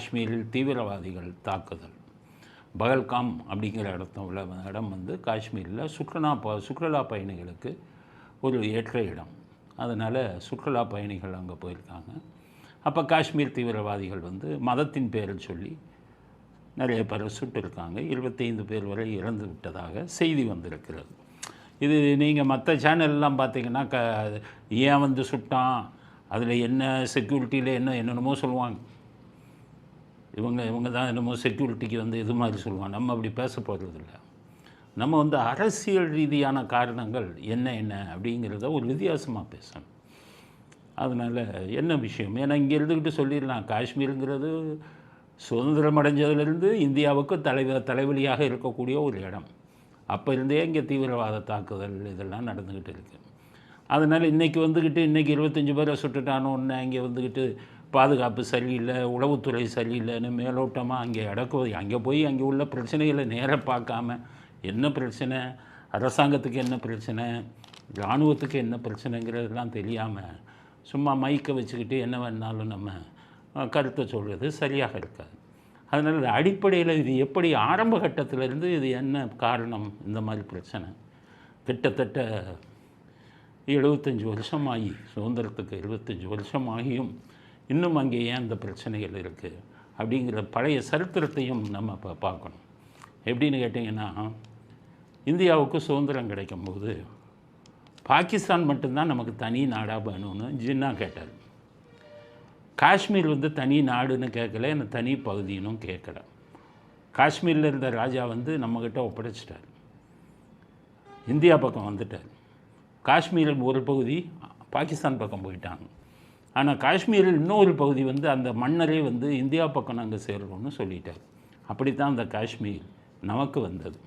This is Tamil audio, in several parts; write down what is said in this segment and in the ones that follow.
காஷ்மீரில் தீவிரவாதிகள் தாக்குதல். பகல்காம் அப்படிங்கிற இடம் வந்து காஷ்மீரில் சுற்றுலா பயணிகளுக்கு ஒரு ஏற்ற இடம். அதனால் சுற்றுலா பயணிகள் அங்கே போயிருக்காங்க. அப்போ காஷ்மீர் தீவிரவாதிகள் வந்து மதத்தின் பேரில் சொல்லி நிறைய பேர் சுட்டிருக்காங்க. 25 பேர் வரை இறந்து விட்டதாக செய்தி வந்திருக்கிறது. இது நீங்கள் மற்ற சேனல்லாம் பார்த்தீங்கன்னா ஏன் வந்து சுட்டான், அதில் என்ன செக்யூரிட்டியில் என்னென்னமோ சொல்லுவாங்க. இவங்க தான் என்னமோ செக்யூரிட்டிக்கு வந்து இது மாதிரி சொல்லுவாங்க. நம்ம அப்படி பேச போகிறதில்ல. நம்ம வந்து அரசியல் ரீதியான காரணங்கள் என்ன அப்படிங்கிறத ஒரு வித்தியாசமாக பேசணும். அதனால் என்ன விஷயம், ஏன்னா இங்கே இருந்துக்கிட்டு சொல்லிடலாம் காஷ்மீருங்கிறது சுதந்திரம் அடைஞ்சதுலேருந்து இந்தியாவுக்கு தலைவலியாக இருக்கக்கூடிய ஒரு இடம். அப்போ இருந்தே இங்கே தீவிரவாத தாக்குதல் இதெல்லாம் நடந்துக்கிட்டு இருக்குது. அதனால் இன்றைக்கி 25 பேரை சுட்டுட்டானோன்னு அங்கே வந்துக்கிட்டு பாதுகாப்பு சரியில்லை, உளவுத்துறை சரியில்லைன்னு மேலோட்டமாக அங்கே போய் அங்கே உள்ள பிரச்சனைகளை நேராக பார்க்காம என்ன பிரச்சனை, அரசாங்கத்துக்கு என்ன பிரச்சனை, இராணுவத்துக்கு என்ன பிரச்சனைங்கிறதெல்லாம் தெரியாமல் சும்மா மைக்கை வச்சுக்கிட்டு என்ன வேணாலும் நம்ம கருத்தை சொல்கிறது சரியாக இருக்காது. அதனால் அடிப்படையில் இது எப்படி ஆரம்ப கட்டத்திலேருந்து இது என்ன காரணம், இந்த மாதிரி பிரச்சனை கிட்டத்தட்ட 75 வருஷமாகி, சுதந்திரத்துக்கு 75 வருஷமாகியும் இன்னும் அங்கே ஏன் இந்த பிரச்சனைகள் இருக்குது அப்படிங்கிற பழைய சரித்திரத்தையும் நம்ம இப்போ பார்க்கணும். எப்படின்னு கேட்டிங்கன்னா, இந்தியாவுக்கு சுதந்திரம் கிடைக்கும்போது பாகிஸ்தான் மட்டும்தான் நமக்கு தனி நாடாக வேணும்னு ஜின்னா கேட்டார். காஷ்மீர் வந்து தனி நாடுன்னு கேட்கல, என்ன தனி பகுதினும் கேட்கல. காஷ்மீரில் இருந்த ராஜா வந்து நம்மக்கிட்ட ஒப்படைச்சிட்டார், இந்தியா பக்கம் வந்துட்டார். காஷ்மீரில் ஒரு பகுதி பாகிஸ்தான் பக்கம் போயிட்டாங்க. ஆனால் காஷ்மீரில் இன்னொரு பகுதி வந்து அந்த மன்னரே வந்து இந்தியா பக்கம் நாங்கள் சேர்றோம்னு சொல்லிட்டார். அப்படித்தான் அந்த காஷ்மீர் நமக்கு வந்தது.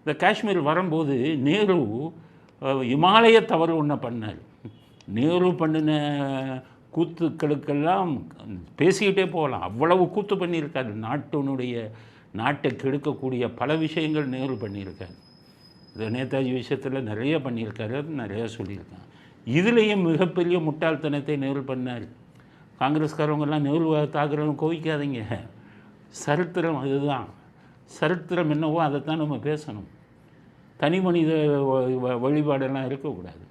இந்த காஷ்மீர் வரும்போது நேரு இமாலய தவறு ஒன்று பண்ணார். நேரு பண்ணின கூத்துக்களுக்கெல்லாம் பேசிக்கிட்டே போகலாம், அவ்வளவு கூத்து பண்ணியிருக்காரு. நாட்டை கெடுக்கக்கூடிய பல விஷயங்கள் நேரு பண்ணியிருக்காரு. இது நேதாஜி விஷயத்தில் நிறைய பண்ணியிருக்காரு, நிறைய சொல்லியிருக்காங்க. இதுலேயும் மிகப்பெரிய முட்டாள்தனத்தை நேரு பண்ணார். காங்கிரஸ்காரவங்கெல்லாம் நேரு தாக்குறவங்க கோவிக்காதீங்க, சரித்திரம் அதுதான். சரித்திரம் என்னவோ அதைத்தான் நம்ம பேசணும். தனி மனித வழிபாடெல்லாம் இருக்கக்கூடாது.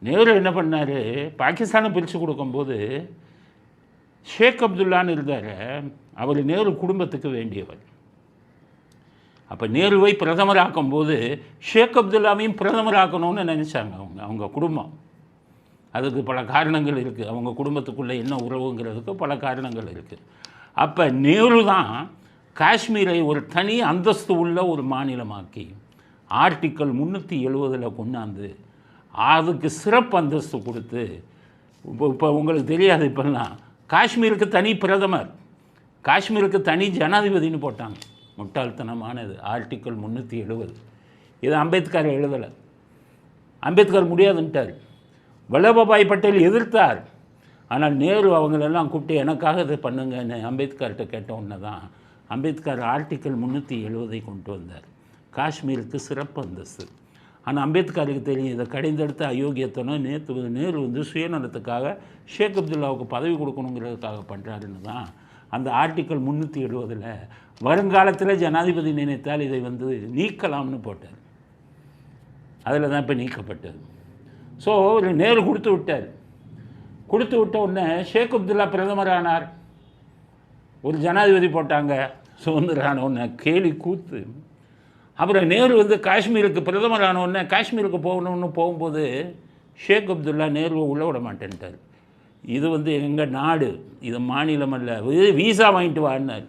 நேரு என்ன பண்ணார், பாகிஸ்தானை பிரித்து கொடுக்கும்போது ஷேக் அப்துல்லான்னு இருந்தார், அவர் நேரு குடும்பத்துக்கு வேண்டியவர். அப்போ நேருவை பிரதமராக்கும்போது ஷேக் அப்துல்லாவையும் பிரதமராக்கணும்னு நினச்சாங்க அவங்க குடும்பம். அதுக்கு பல காரணங்கள் இருக்குது, அவங்க குடும்பத்துக்குள்ளே என்ன உறவுங்கிறதுக்கு பல காரணங்கள் இருக்குது. அப்போ நேரு தான் காஷ்மீரை ஒரு தனி அந்தஸ்து உள்ள ஒரு மாநிலமாக்கி ஆர்டிக்கல் 370 கொண்டாந்து அதுக்கு சிறப்பு அந்தஸ்து கொடுத்து, இப்போ உங்களுக்கு தெரியாது, இப்போல்லாம் காஷ்மீருக்கு தனி பிரதமர், காஷ்மீருக்கு தனி ஜனாதிபதினு போட்டாங்க. முட்டாள்தனமானது. ஆர்டிக்கல் 370 இது அம்பேத்கர் எழுதலை. அம்பேத்கர் முடியாதுன்ட்டார். வல்லபாய் பட்டேல் எதிர்த்தார். ஆனால் நேரு அவங்களெல்லாம் கூப்பிட்டு எனக்காக இதை பண்ணுங்கன்னு அம்பேத்கர்கிட்ட கேட்ட உடனே தான் அம்பேத்கர் ஆர்டிக்கல் 370 கொண்டு வந்தார், காஷ்மீருக்கு சிறப்பு அந்தஸ்து. ஆனால் அம்பேத்கருக்கு தெரியும் இதை கடைந்தெடுத்த அயோக்கியத்தனம் நேரு வந்து சுயநலத்துக்காக ஷேக் அப்துல்லாவுக்கு பதவி கொடுக்கணுங்கிறதுக்காக பண்ணுறாருன்னு தான் அந்த ஆர்டிக்கல் 370 வருங்காலத்தில் ஜனாதிபதி நினைத்தால் இதை வந்து நீக்கலாம்னு போட்டார். அதில் தான் இப்போ நீக்கப்பட்டது. ஸோ நேரு கொடுத்து விட்டார். கொடுத்து விட்ட உடனே ஷேக் அப்துல்லா பிரதமர் ஆனார். ஒரு ஜனாதிபதி போட்டாங்க, சுதந்திரம் ஆன உடனே கேலி கூத்து. அப்புறம் நேரு வந்து காஷ்மீருக்கு பிரதமர் ஆன உடனே காஷ்மீருக்கு போகணுன்னு போகும்போது ஷேக் அப்துல்லா நேருவை உள்ள விட மாட்டேன்ட்டார். இது வந்து எங்கள் நாடு, இது மாநிலம் அல்ல, வீசா வாங்கிட்டு வாடினார்.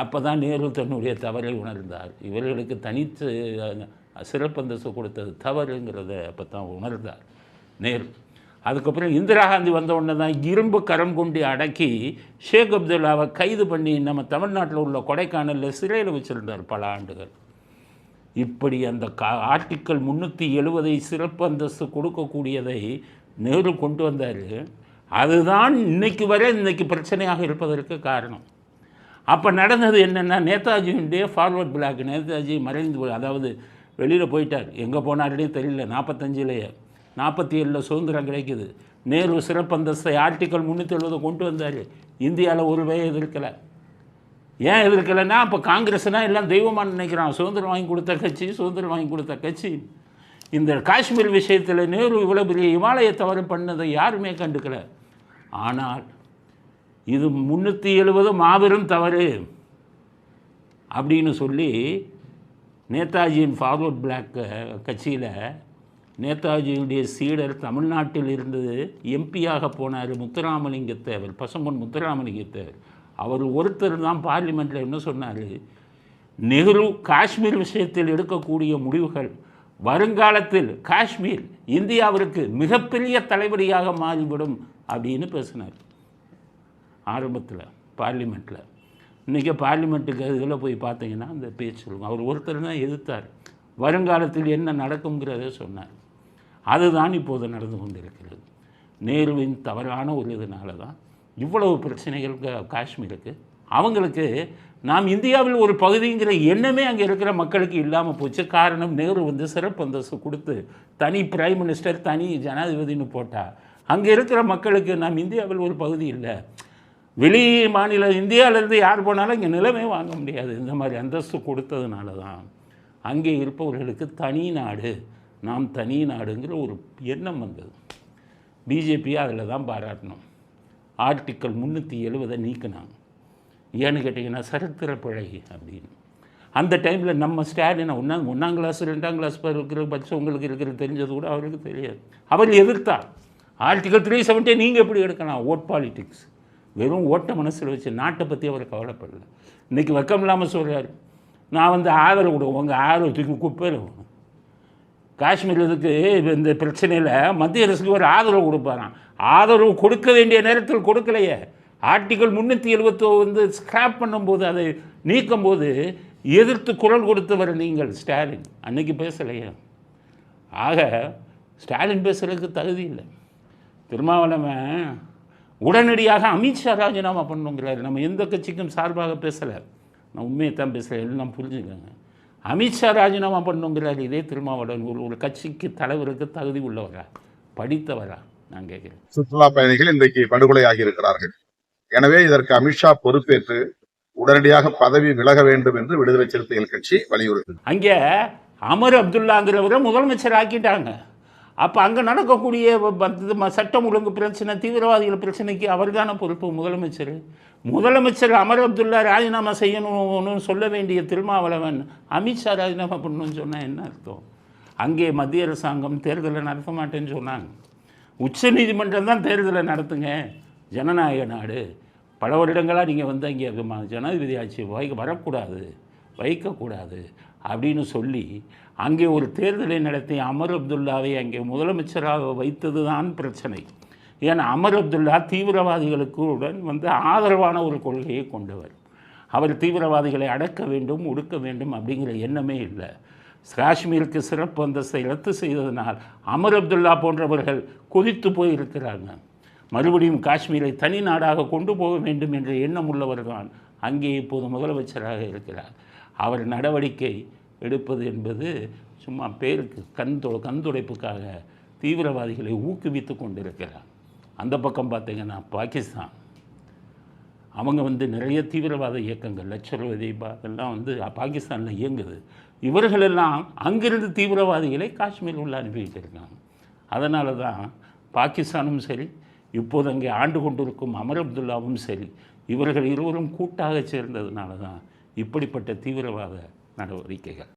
அப்போ தான் நேரு தன்னுடைய தவறை உணர்ந்தார். இவர்களுக்கு தனித்து சிறப்பு அந்தஸ்து கொடுத்தது தவறுங்கிறத அப்போ தான் உணர்ந்தார் நேரு. அதுக்கப்புறம் இந்திரா காந்தி வந்த உடனே தான் இரும்பு கரம் கொண்டு அடக்கி ஷேக் அப்துல்லாவை கைது பண்ணி நம்ம தமிழ்நாட்டில் உள்ள கொடைக்கானலில் சிறையில் வச்சுருந்தார் பல ஆண்டுகள். இப்படி அந்த ஆர்டிக்கல் 370 சிறப்பு அந்தஸ்து கொடுக்கக்கூடியதை நேரு கொண்டு வந்தார். அதுதான் இன்னைக்கு பிரச்சனையாக இருப்பதற்கு காரணம். அப்போ நடந்தது என்னென்னா, நேதாஜியுடைய ஃபார்வர்ட் பிளாக், நேதாஜி மறைந்து, அதாவது வெளியில் போயிட்டார். எங்கே போனாருன்னே தெரியல. 45 47 சுதந்திரம் கிடைக்குது. நேரு சிறப்பந்தஸ்தை ஆர்டிக்கல் 370 கொண்டு வந்தார். இந்தியாவில் ஒரு பேர் எதிர்க்கலை. ஏன் எதிர்க்கலைன்னா இப்போ காங்கிரஸ்னால் எல்லாம் தெய்வமாக நினைக்கிறான். சுதந்திரம் வாங்கி கொடுத்த கட்சி. இந்த காஷ்மீர் விஷயத்தில் நேரு இவ்வளோ பெரிய இமாலய தவறு பண்ணதை யாருமே கண்டுக்கலை. ஆனால் இது 370 மாபெரும் தவறு அப்படின்னு சொல்லி நேதாஜியின் ஃபார்வர்ட் பிளாக் கட்சியில் நேதாஜியுடைய சீடர் தமிழ்நாட்டில் இருந்து எம்பியாக போனார் முத்துராமலிங்க தேவர், பசும்பொன் முத்துராமலிங்க தேவர். அவர் ஒருத்தர் தான் பார்லிமெண்ட்டில் என்ன சொன்னார், நெஹ்ரு காஷ்மீர் விஷயத்தில் எடுக்கக்கூடிய முடிவுகள் வருங்காலத்தில் காஷ்மீர் இந்தியாவிற்கு மிகப்பெரிய தலைவலியாக மாறிவிடும் அப்படின்னு பேசினார் ஆரம்பத்தில் பார்லிமெண்ட்டில். இன்றைக்கி பார்லிமெண்ட்டுக்கு இதில் போய் பார்த்தீங்கன்னா அந்த பேச்சு சொல்லுவோம். அவர் ஒருத்தர் தான் எதிர்த்தார், வருங்காலத்தில் என்ன நடக்குங்கிறத சொன்னார். அதுதான் இப்போது நடந்து கொண்டிருக்கிறது. நேருவின் தவறான ஒரு இதனால தான் இவ்வளவு பிரச்சனைகள் காஷ்மீருக்கு. அவங்களுக்கு நாம் இந்தியாவில் ஒரு பகுதிங்கிற எண்ணமே அங்கே இருக்கிற மக்களுக்கு இல்லாமல் போச்சு. காரணம், நேரு சிறப்பு அந்தஸ்து கொடுத்து தனி பிரைம் மினிஸ்டர், தனி ஜனாதிபதினு போட்டால் அங்கே இருக்கிற மக்களுக்கு நாம் இந்தியாவில் ஒரு பகுதி இல்லை. வெளி மாநில இந்தியாவிலேருந்து யார் போனாலும் இங்கே நிலமே வாங்க முடியாது. இந்த மாதிரி அந்தஸ்து கொடுத்ததுனால தான் அங்கே இருப்பவர்களுக்கு தனி நாடு, நாம் தனி நாடுங்கிற ஒரு எண்ணம் வந்தது. பிஜேபியை அதில் தான் பாராட்டணும். ஆர்டிக்கல் 370 நீக்கினாங்க. ஏன்னு கேட்டிங்கன்னா சரித்திர பிழை அப்படின்னு. அந்த டைமில் நம்ம ஸ்டாலின் ஒன்றாம் கிளாஸ் 2ஆம் கிளாஸ் இருக்கிற படித்தவங்களுக்கு இருக்கிறது தெரிஞ்சது கூட அவருக்கு தெரியாது. அவர் எதிர்த்தார். ஆர்டிக்கல் 370 நீங்கள் எப்படி எடுக்கலாம்? ஓட் பாலிட்டிக்ஸ், வெறும் ஓட்டை மனசில் வச்சு நாட்டை பற்றி அவர் கவலைப்படல. இன்றைக்கி வெக்கம் இல்லாமல் சொல்கிறார், நான் ஆதரவு கொடுக்கும், உங்கள் ஆதரவுக்கு குப்பையில் காஷ்மீர் இதுக்கு இந்த பிரச்சனையில் மத்திய அரசுக்கு ஒரு ஆதரவு கொடுப்பாராம். ஆதரவு கொடுக்க வேண்டிய நேரத்தில் கொடுக்கலையே. ஆர்டிக்கல் 370 ஸ்கிராப் பண்ணும்போது, அதை நீக்கும் போது எதிர்த்து குரல் கொடுத்தவர் நீங்கள் ஸ்டாலின். அன்னைக்கு பேசலையே. ஆக ஸ்டாலின் பேசுகிறதுக்கு தகுதி இல்லை. திருமாவளவன் உடனடியாக அமித்ஷா ராஜினாமா பண்ணுங்கிறாரு. நம்ம எந்த கட்சிக்கும் சார்பாக பேசலை, நான் உண்மையை தான் பேசுகிறேன், எல்லாம் புரிஞ்சுக்கோங்க. அமித்ஷா ராஜினாமா பண்ணுங்கிறார். இதே திருமாவளவன் ஒரு கட்சிக்கு தலைவருக்கு தகுதி உள்ளவரா, படித்தவரா? நான் கேட்கிறேன். சுற்றுலா பயணிகள் இன்றைக்கு படுகொலையாகி இருக்கிறார்கள். எனவே இதற்கு அமித்ஷா பொறுப்பேற்று உடனடியாக பதவி விலக வேண்டும் என்று விடுதலை சிறுத்தைகள் கட்சி வலியுறுத்துது. அங்கே அமர் அப்துல்லாங்கிறவரை முதலமைச்சர் ஆக்கிட்டாங்க. அப்போ அங்கே நடக்கக்கூடிய சட்டம் ஒழுங்கு பிரச்சனை, தீவிரவாதிகள் பிரச்சனைக்கு அவர் தானே பொறுப்பு முதலமைச்சர் அமர் அப்துல்லா ராஜினாமா செய்யணும்னு சொல்ல வேண்டிய திருமாவளவன் அமித்ஷா ராஜினாமா பண்ணணும்னு சொன்னால் என்ன அர்த்தம்? அங்கே மத்திய அரசாங்கம் தேர்தலை நடத்த மாட்டேன்னு சொன்னாங்க. உச்ச நீதிமன்றம் தான் தேர்தலை நடத்துங்க, ஜனநாயக நாடு, பல வருடங்களாக நீங்கள் இங்கே ஜனாதிபதி ஆட்சி வைக்கக்கூடாது அப்படின்னு சொல்லி அங்கே ஒரு தேர்தலை நடத்தி அமர் அப்துல்லாவை அங்கே முதலமைச்சராக வைத்தது தான் பிரச்சனை. ஏன்னா அமர் அப்துல்லா தீவிரவாதிகளுக்குடன் ஆதரவான ஒரு கொள்கையை கொண்டவர். அவர் தீவிரவாதிகளை அடக்க வேண்டும், ஒடுக்க வேண்டும் அப்படிங்கிற எண்ணமே இல்லை. காஷ்மீருக்கு சிறப்பு அந்தஸ்தை ரத்து செய்ததனால் அமர் அப்துல்லா போன்றவர்கள் கொதித்து போய் இருக்கிறாங்க. மறுபடியும் காஷ்மீரை தனி நாடாக கொண்டு போக வேண்டும் என்ற எண்ணம் உள்ளவர் தான் அங்கே இப்போது முதலமைச்சராக இருக்கிறார். அவர் நடவடிக்கை எடுப்பது என்பது சும்மா பேருக்கு கண்துடைப்புக்காக தீவிரவாதிகளை ஊக்குவித்து கொண்டிருக்கிறார். அந்த பக்கம் பார்த்தீங்கன்னா பாகிஸ்தான், அவங்க நிறைய தீவிரவாத இயக்கங்கள், லட்சர்வதி அதெல்லாம் பாகிஸ்தானில் இயங்குது. இவர்களெல்லாம் அங்கிருந்து தீவிரவாதிகளை காஷ்மீர் உள்ள அனுப்பி வச்சிருக்காங்க. அதனால தான் பாகிஸ்தானும் சரி, இப்போது அங்கே ஆண்டு கொண்டிருக்கும் அமர் அப்துல்லாவும் சரி, இவர்கள் இருவரும் கூட்டாக சேர்ந்ததுனால தான் இப்படிப்பட்ட தீவிரவாத நடவடிக்கைகள்.